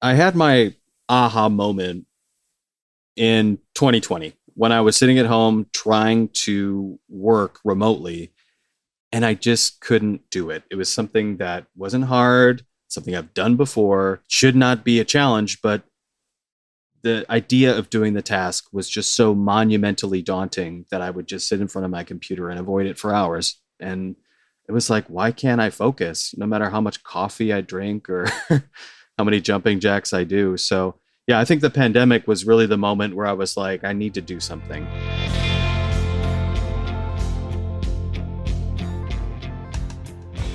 I had my aha moment in 2020 when I was sitting at home trying to work remotely and I just couldn't do it. It was something that wasn't hard, something I've done before, should not be a challenge, but the idea of doing the task was just so monumentally daunting that I would just sit in front of my computer and avoid it for hours. And it was like, why can't I focus no matter how much coffee I drink or how many jumping jacks I do? So, yeah, I think the pandemic was really the moment where I was like, I need to do something.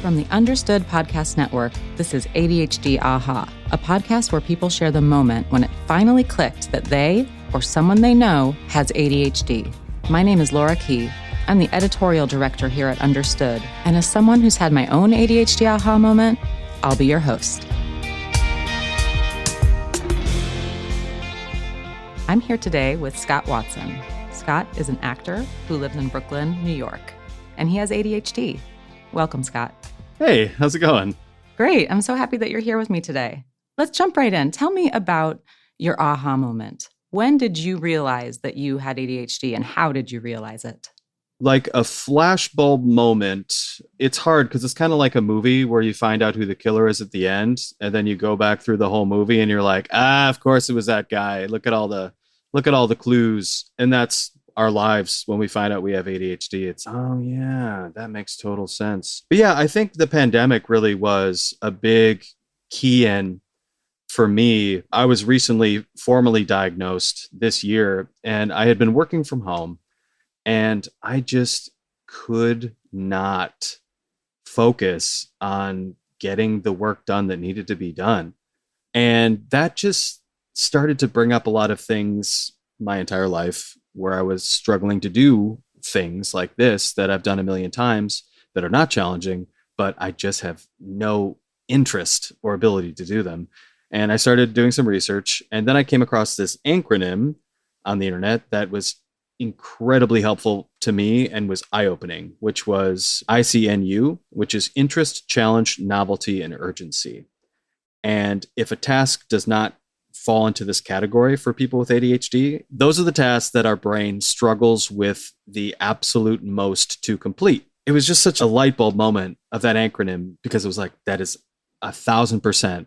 From the Understood Podcast Network, this is ADHD Aha, a podcast where people share the moment when it finally clicked that they, or someone they know, has ADHD. My name is Laura Key. I'm the editorial director here at Understood, and as someone who's had my own ADHD Aha moment, I'll be your host. I'm here today with Scott Watson. Scott is an actor who lives in Brooklyn, New York, and he has ADHD. Welcome, Scott. Hey, how's it going? Great. I'm so happy that you're here with me today. Let's jump right in. Tell me about your aha moment. When did you realize that you had ADHD and how did you realize it? Like a flashbulb moment. It's hard because it's kind of like a movie where you find out who the killer is at the end, and then you go back through the whole movie and you're like, of course it was that guy. Look at all the clues. And that's our lives when we find out we have ADHD. It's, oh yeah, that makes total sense. But yeah, I think the pandemic really was a big key in for me. I was recently formally diagnosed this year and I had been working from home and I just could not focus on getting the work done that needed to be done. And that just started to bring up a lot of things my entire life where I was struggling to do things like this that I've done a million times that are not challenging, but I just have no interest or ability to do them. And I started doing some research, and then I came across this acronym on the internet that was incredibly helpful to me and was eye-opening, which was ICNU, which is interest, challenge, novelty, and urgency. And if a task does not fall into this category for people with ADHD, those are the tasks that our brain struggles with the absolute most to complete. It was just such a light bulb moment of that acronym because it was like, that is 1,000%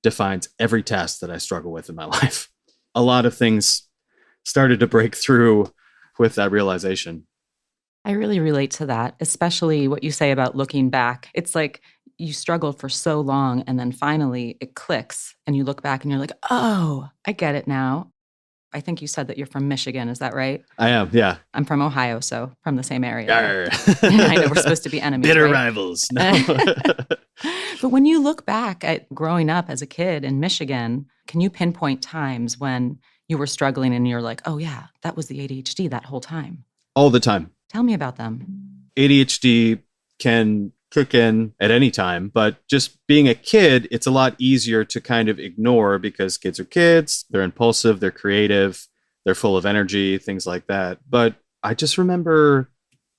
defines every task that I struggle with in my life. A lot of things started to break through with that realization. I really relate to that, especially what you say about looking back. It's like you struggled for so long and then finally it clicks and you look back and you're like, oh, I get it now. I think you said that you're from Michigan. Is that right? I am, yeah. I'm from Ohio, so from the same area. I I know we're supposed to be enemies. Bitter right? rivals. No. But when you look back at growing up as a kid in Michigan, can you pinpoint times when you were struggling and you're like, oh yeah, that was the ADHD that whole time? All the time. Tell me about them. ADHD can kick in at any time, but just being a kid, it's a lot easier to kind of ignore because kids are kids, they're impulsive, they're creative, they're full of energy, things like that. But I just remember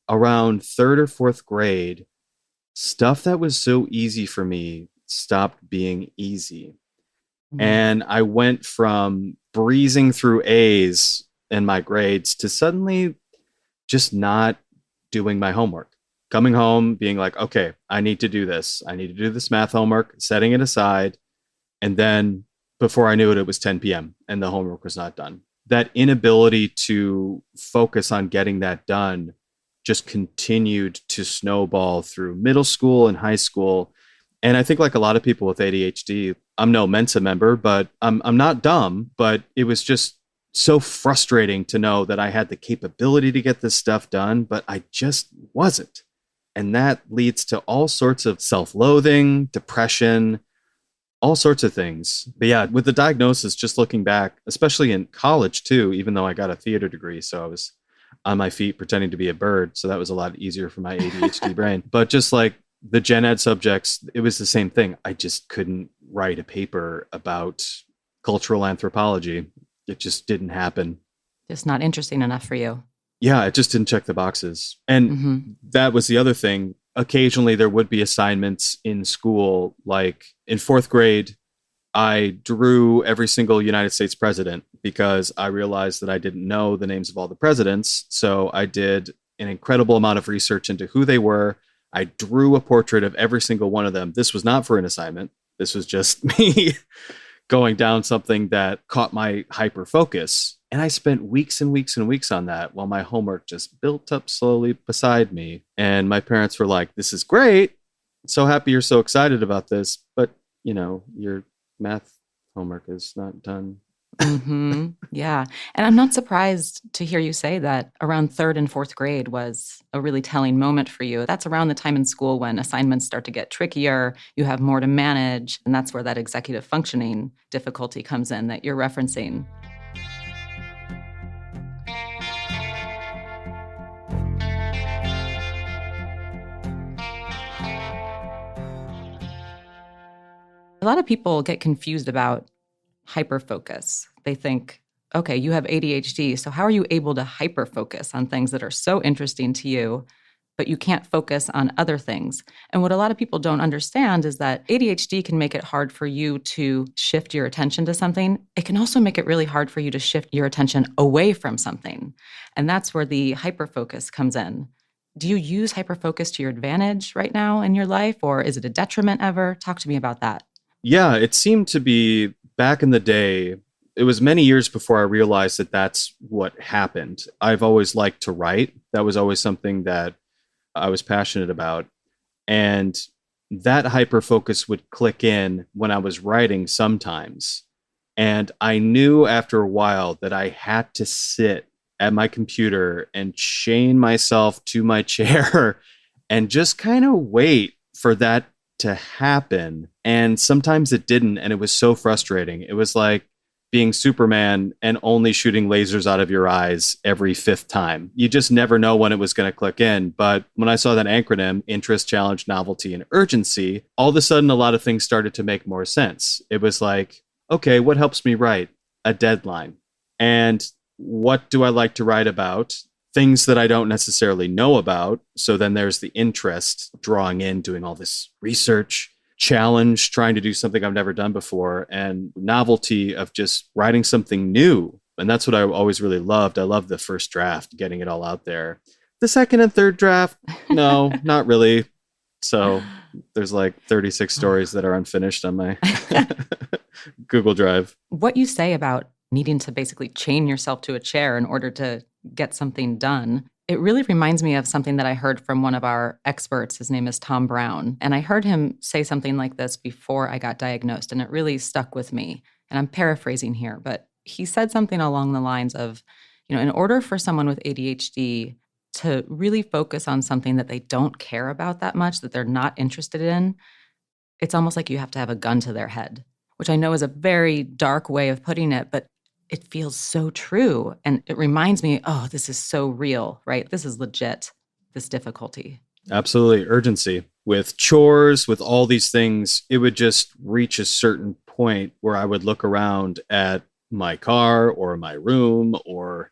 around third or fourth grade, stuff that was so easy for me stopped being easy. Mm-hmm. And I went from breezing through A's in my grades to suddenly just not doing my homework. Coming home, being like, okay, I need to do this. I need to do this math homework, setting it aside. And then before I knew it, it was 10 p.m. and the homework was not done. That inability to focus on getting that done just continued to snowball through middle school and high school. And I think like a lot of people with ADHD, I'm no Mensa member, but I'm not dumb, but it was just so frustrating to know that I had the capability to get this stuff done, but I just wasn't. And that leads to all sorts of self-loathing, depression, all sorts of things. But yeah, with the diagnosis, just looking back, especially in college too, even though I got a theater degree, so I was on my feet pretending to be a bird. So that was a lot easier for my ADHD brain. But just like the gen ed subjects, it was the same thing. I just couldn't write a paper about cultural anthropology. It just didn't happen. Just not interesting enough for you. Yeah, it just didn't check the boxes. And that was the other thing. Occasionally there would be assignments in school, like in fourth grade, I drew every single United States president because I realized that I didn't know the names of all the presidents. So I did an incredible amount of research into who they were. I drew a portrait of every single one of them. This was not for an assignment. This was just me going down something that caught my hyper focus. And I spent weeks and weeks and weeks on that while my homework just built up slowly beside me. And my parents were like, "This is great. So happy you're so excited about this. But, your math homework is not done." Yeah. And I'm not surprised to hear you say that around third and fourth grade was a really telling moment for you. That's around the time in school when assignments start to get trickier, you have more to manage, and that's where that executive functioning difficulty comes in that you're referencing. A lot of people get confused about hyperfocus. They think, okay, you have ADHD, so how are you able to hyperfocus on things that are so interesting to you, but you can't focus on other things? And what a lot of people don't understand is that ADHD can make it hard for you to shift your attention to something. It can also make it really hard for you to shift your attention away from something. And that's where the hyperfocus comes in. Do you use hyperfocus to your advantage right now in your life, or is it a detriment ever? Talk to me about that. Yeah, it seemed to be back in the day. It was many years before I realized that that's what happened. I've always liked to write. That was always something that I was passionate about. And that hyper focus would click in when I was writing sometimes. And I knew after a while that I had to sit at my computer and chain myself to my chair and just kind of wait for that to happen. And sometimes it didn't. And it was so frustrating. It was like being Superman and only shooting lasers out of your eyes every fifth time. You just never know when it was going to click in. But when I saw that acronym, interest, challenge, novelty, and urgency, all of a sudden, a lot of things started to make more sense. It was like, okay, what helps me write? A deadline. And what do I like to write about? Things that I don't necessarily know about. So then there's the interest, drawing in, doing all this research, challenge, trying to do something I've never done before, and novelty of just writing something new. And that's what I always really loved. I loved the first draft, getting it all out there. The second and third draft, no, not really. So there's like 36 stories that are unfinished on my Google Drive. What you say about needing to basically chain yourself to a chair in order to get something done, it really reminds me of something that I heard from one of our experts. His name is Tom Brown. And I heard him say something like this before I got diagnosed, and it really stuck with me. And I'm paraphrasing here, but he said something along the lines of, in order for someone with ADHD to really focus on something that they don't care about that much, that they're not interested in, it's almost like you have to have a gun to their head, which I know is a very dark way of putting it, but it feels so true. And it reminds me, oh, this is so real, right? This is legit, this difficulty. Absolutely. Urgency. With chores, with all these things, it would just reach a certain point where I would look around at my car or my room or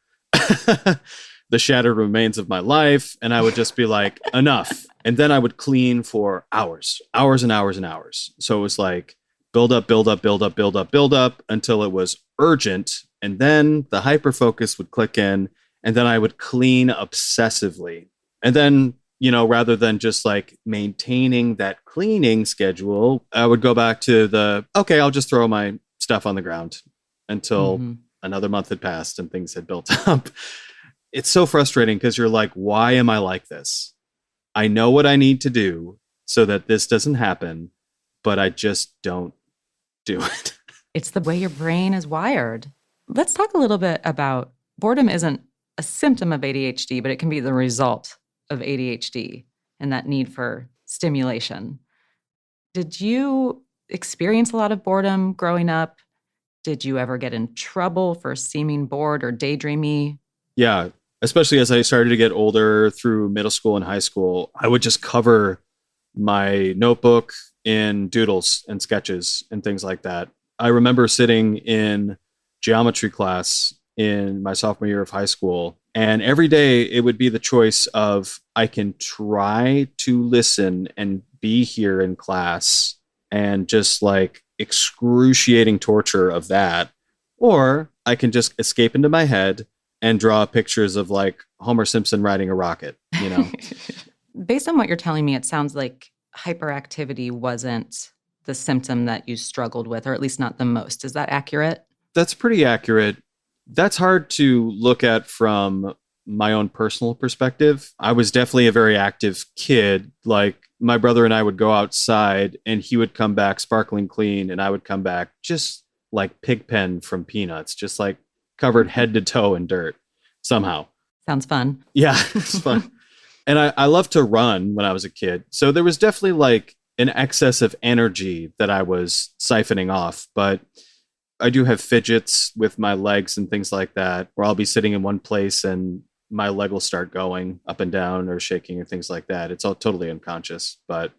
the shattered remains of my life. And I would just be like, enough. And then I would clean for hours and hours and hours. So it was like build up, build up, build up, build up, build up until it was urgent. And then the hyperfocus would click in, and then I would clean obsessively. And then, rather than just like maintaining that cleaning schedule, I would go back to okay, I'll just throw my stuff on the ground until another month had passed and things had built up. It's so frustrating because you're like, why am I like this? I know what I need to do so that this doesn't happen, but I just don't do it. It's the way your brain is wired. Let's talk a little bit about boredom isn't a symptom of ADHD, but it can be the result of ADHD and that need for stimulation. Did you experience a lot of boredom growing up? Did you ever get in trouble for seeming bored or daydreamy? Yeah, especially as I started to get older through middle school and high school, I would just cover my notebook in doodles and sketches and things like that. I remember sitting in geometry class in my sophomore year of high school, and every day it would be the choice of I can try to listen and be here in class and just like excruciating torture of that, or I can just escape into my head and draw pictures of like Homer Simpson riding a rocket, you know? Based on what you're telling me, it sounds like hyperactivity wasn't the symptom that you struggled with, or at least not the most. Is that accurate? That's pretty accurate. That's hard to look at from my own personal perspective. I was definitely a very active kid. Like my brother and I would go outside and he would come back sparkling clean and I would come back just like Pigpen from Peanuts, just like covered head to toe in dirt somehow. Sounds fun. Yeah, it's fun. And I love to run when I was a kid. So there was definitely like an excess of energy that I was siphoning off. But I do have fidgets with my legs and things like that, where I'll be sitting in one place and my leg will start going up and down or shaking or things like that. It's all totally unconscious. But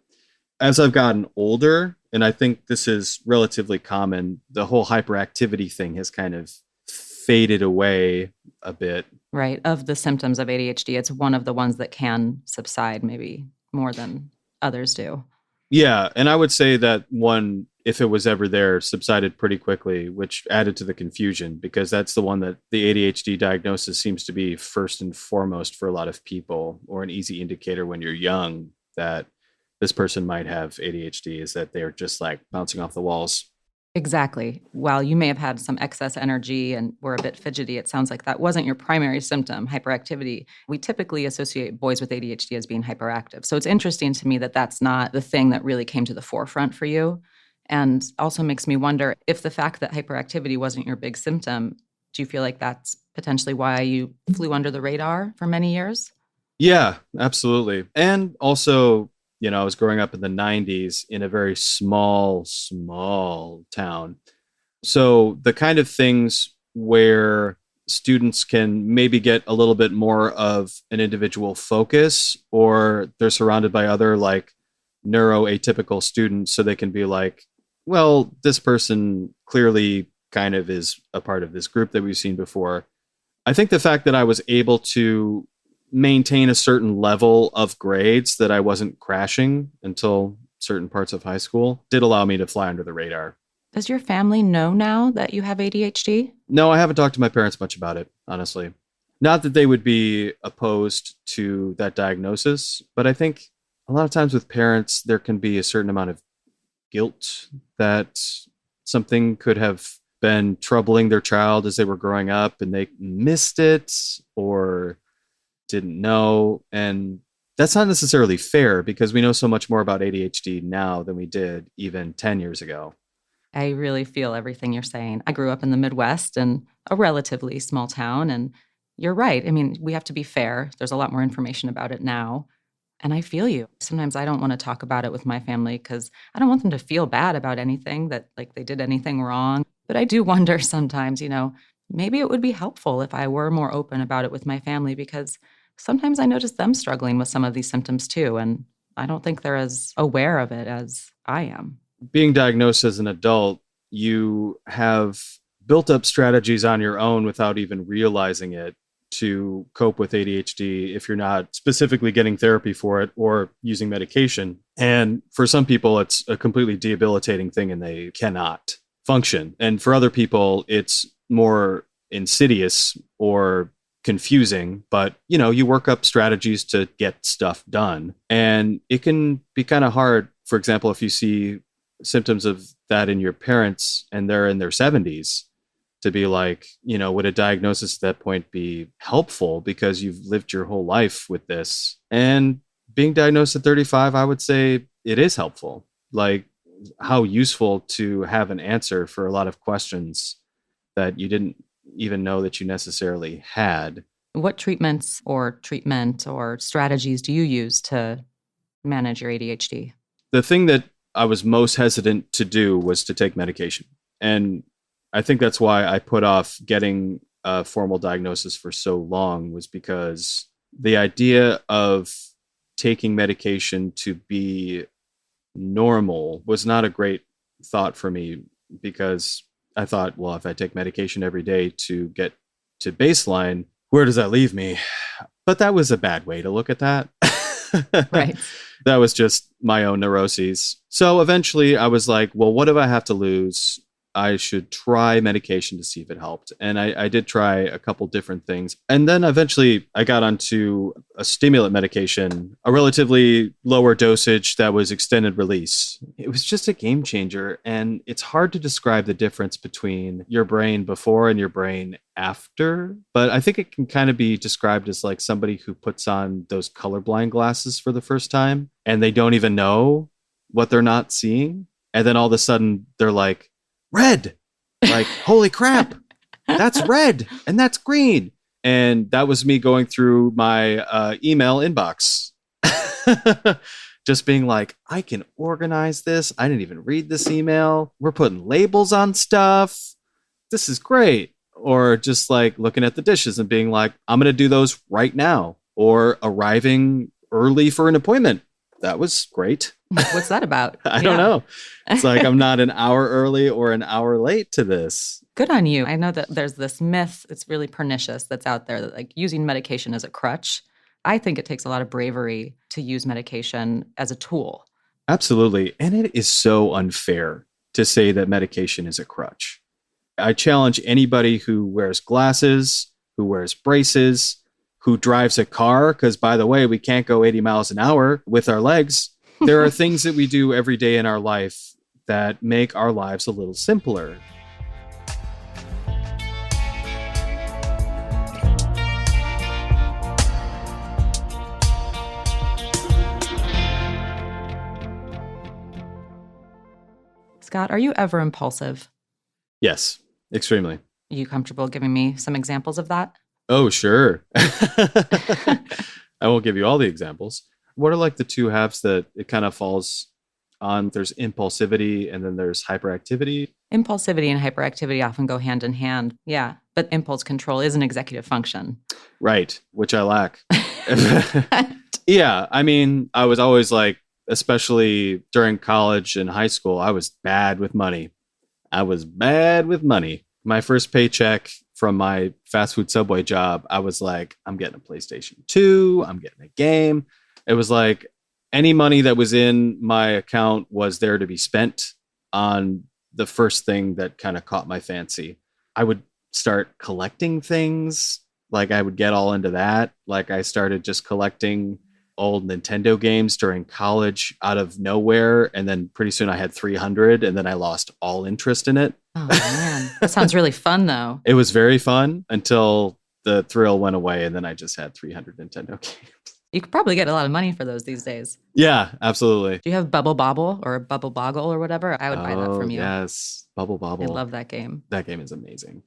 as I've gotten older, and I think this is relatively common, the whole hyperactivity thing has kind of faded away a bit. Right. Of the symptoms of ADHD, it's one of the ones that can subside maybe more than others do. Yeah. And I would say that one, if it was ever there, subsided pretty quickly, which added to the confusion because that's the one that the ADHD diagnosis seems to be first and foremost for a lot of people, or an easy indicator when you're young that this person might have ADHD is that they're just like bouncing off the walls. Exactly. While you may have had some excess energy and were a bit fidgety, it sounds like that wasn't your primary symptom, hyperactivity. We typically associate boys with ADHD as being hyperactive. So it's interesting to me that that's not the thing that really came to the forefront for you. And also makes me wonder if the fact that hyperactivity wasn't your big symptom, do you feel like that's potentially why you flew under the radar for many years? Yeah, absolutely. And also, you know, I was growing up in the 90s in a very small town. So the kind of things where students can maybe get a little bit more of an individual focus, or they're surrounded by other like neuroatypical students, so they can be like, well, this person clearly kind of is a part of this group that we've seen before. I think the fact that I was able to maintain a certain level of grades, that I wasn't crashing until certain parts of high school, did allow me to fly under the radar. Does your family know now that you have ADHD? No, I haven't talked to my parents much about it, honestly. Not that they would be opposed to that diagnosis, but I think a lot of times with parents, there can be a certain amount of guilt that something could have been troubling their child as they were growing up and they missed it or didn't know. And that's not necessarily fair because we know so much more about ADHD now than we did even 10 years ago. I really feel everything you're saying. I grew up in the Midwest in a relatively small town, and you're right. I mean, we have to be fair. There's a lot more information about it now. And I feel you. Sometimes I don't want to talk about it with my family because I don't want them to feel bad about anything, that like they did anything wrong. But I do wonder sometimes, maybe it would be helpful if I were more open about it with my family, because sometimes I notice them struggling with some of these symptoms too. And I don't think they're as aware of it as I am. Being diagnosed as an adult, you have built up strategies on your own without even realizing it to cope with ADHD if you're not specifically getting therapy for it or using medication. And for some people, it's a completely debilitating thing and they cannot function. And for other people, it's more insidious or confusing, but you work up strategies to get stuff done. And it can be kind of hard, for example, if you see symptoms of that in your parents and they're in their 70s, to be like, would a diagnosis at that point be helpful because you've lived your whole life with this? And being diagnosed at 35, I would say it is helpful. Like, how useful to have an answer for a lot of questions that you didn't even know that you necessarily had. What treatment or strategies do you use to manage your ADHD? The thing that I was most hesitant to do was to take medication. And I think that's why I put off getting a formal diagnosis for so long, was because the idea of taking medication to be normal was not a great thought for me, because I thought, well, if I take medication every day to get to baseline, where does that leave me? But that was a bad way to look at that. Right. That was just my own neuroses. So eventually I was like, well, what do I have to lose? I should try medication to see if it helped. And I did try a couple different things. And then eventually I got onto a stimulant medication, a relatively lower dosage that was extended release. It was just a game changer. And it's hard to describe the difference between your brain before and your brain after. But I think it can kind of be described as like somebody who puts on those colorblind glasses for the first time and they don't even know what they're not seeing. And then all of a sudden they're like, red, like, holy crap, that's red and that's green. And that was me going through my email inbox, just being like, I can organize this. I didn't even read this email. We're putting labels on stuff. This is great. Or just like looking at the dishes and being like, I'm going to do those right now. Or arriving early for an appointment. That was great. What's that about? I don't know. It's like I'm not an hour early or an hour late to this. Good on you. I know that there's this myth, it's really pernicious, that's out there that like using medication as a crutch. I think it takes a lot of bravery to use medication as a tool. Absolutely. And it is so unfair to say that medication is a crutch. I challenge anybody who wears glasses, who wears braces, who drives a car, because by the way, we can't go 80 miles an hour with our legs. There are things that we do every day in our life that make our lives a little simpler. Scott, are you ever impulsive? Yes, extremely. Are you comfortable giving me some examples of that? Oh, sure. I won't give you all the examples. What are like the two halves that it kind of falls on? There's impulsivity and then there's hyperactivity. Impulsivity and hyperactivity often go hand in hand. Yeah. But impulse control is an executive function. Right. Which I lack. Yeah. I mean, I was always like, especially during college and high school, I was bad with money. My first paycheck from my fast food Subway job, I was like, I'm getting a PlayStation 2. I'm getting a game. It was like any money that was in my account was there to be spent on the first thing that kind of caught my fancy. I would start collecting things. Like I would get all into that. Like I started just collecting old Nintendo games during college out of nowhere. And then pretty soon I had 300 and then I lost all interest in it. Oh man, that sounds really fun though. It was very fun until the thrill went away and then I just had 300 Nintendo games. You could probably get a lot of money for those these days. Yeah, absolutely. Do you have Bubble Bobble or Bubble Boggle or whatever? I would buy that from you. Yes, Bubble Bobble. I love that game. That game is amazing.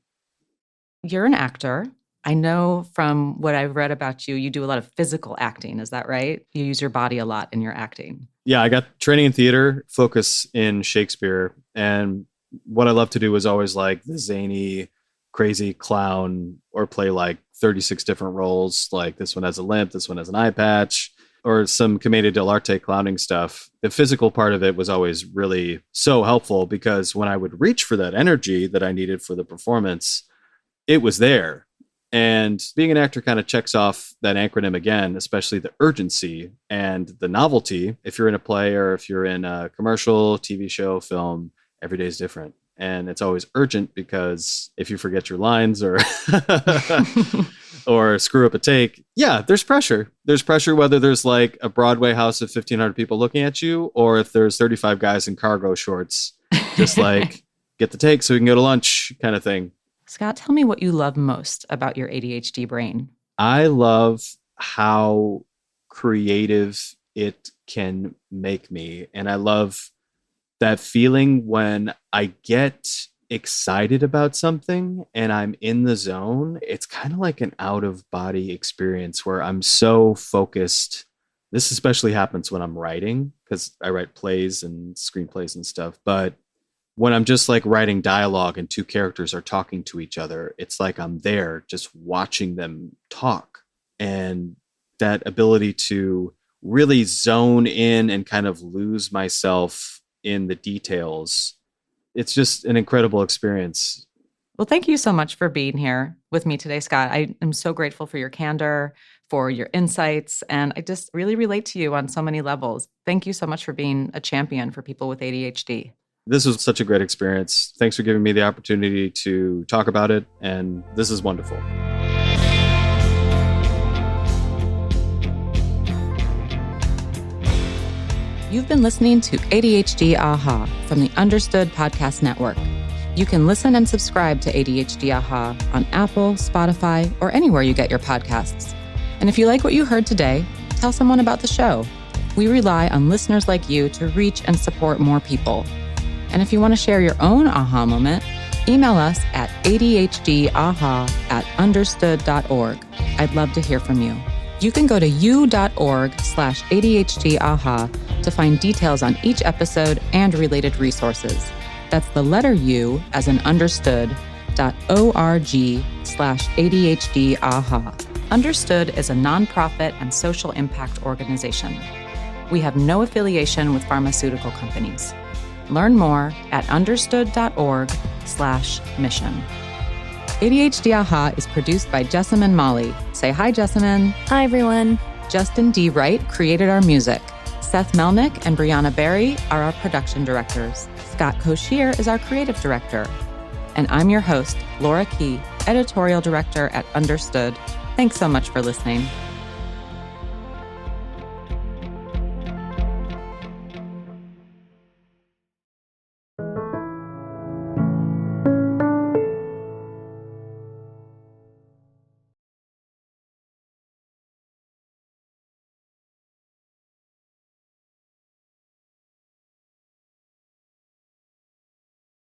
You're an actor. I know from what I've read about you, you do a lot of physical acting. Is that right? You use your body a lot in your acting. Yeah, I got training in theater, focus in Shakespeare. And what I love to do is always like the zany, crazy clown or play like 36 different roles. Like this one has a limp, this one has an eye patch, or some commedia dell'arte clowning stuff. The physical part of it was always really so helpful because when I would reach for that energy that I needed for the performance, it was there. And being an actor kind of checks off that acronym again, especially the urgency and the novelty. If you're in a play or if you're in a commercial, TV show, film, every day is different. And it's always urgent because if you forget your lines or or screw up a take, yeah, there's pressure. There's pressure whether there's like a Broadway house of 1,500 people looking at you or if there's 35 guys in cargo shorts, just like get the take so we can go to lunch kind of thing. Scott, tell me what you love most about your ADHD brain. I love how creative it can make me. And I love that feeling when I get excited about something and I'm in the zone. It's kind of like an out of body experience where I'm so focused. This especially happens when I'm writing because I write plays and screenplays and stuff. But when I'm just like writing dialogue and two characters are talking to each other, it's like I'm there just watching them talk. And that ability to really zone in and kind of lose myself in the details. It's just an incredible experience. Well, thank you so much for being here with me today, Scott. I am so grateful for your candor, for your insights. And I just really relate to you on so many levels. Thank you so much for being a champion for people with ADHD. This was such a great experience. Thanks for giving me the opportunity to talk about it. And this is wonderful. You've been listening to ADHD Aha from the Understood Podcast Network. You can listen and subscribe to ADHD Aha on Apple, Spotify, or anywhere you get your podcasts. And if you like what you heard today, tell someone about the show. We rely on listeners like you to reach and support more people. And if you want to share your own aha moment, email us at adhdaha@understood.org. I'd love to hear from you. You can go to u.org/ADHDAha to find details on each episode and related resources. That's the letter U as in understood.org/ADHDAha. Understood is a nonprofit and social impact organization. We have no affiliation with pharmaceutical companies. Learn more at understood.org/mission. ADHD Aha is produced by Jessamine Molly. Say hi, Jessamine. Hi, everyone. Justin D. Wright created our music. Seth Melnick and Brianna Berry are our production directors. Scott Koshier is our creative director. And I'm your host, Laura Key, editorial director at Understood. Thanks so much for listening.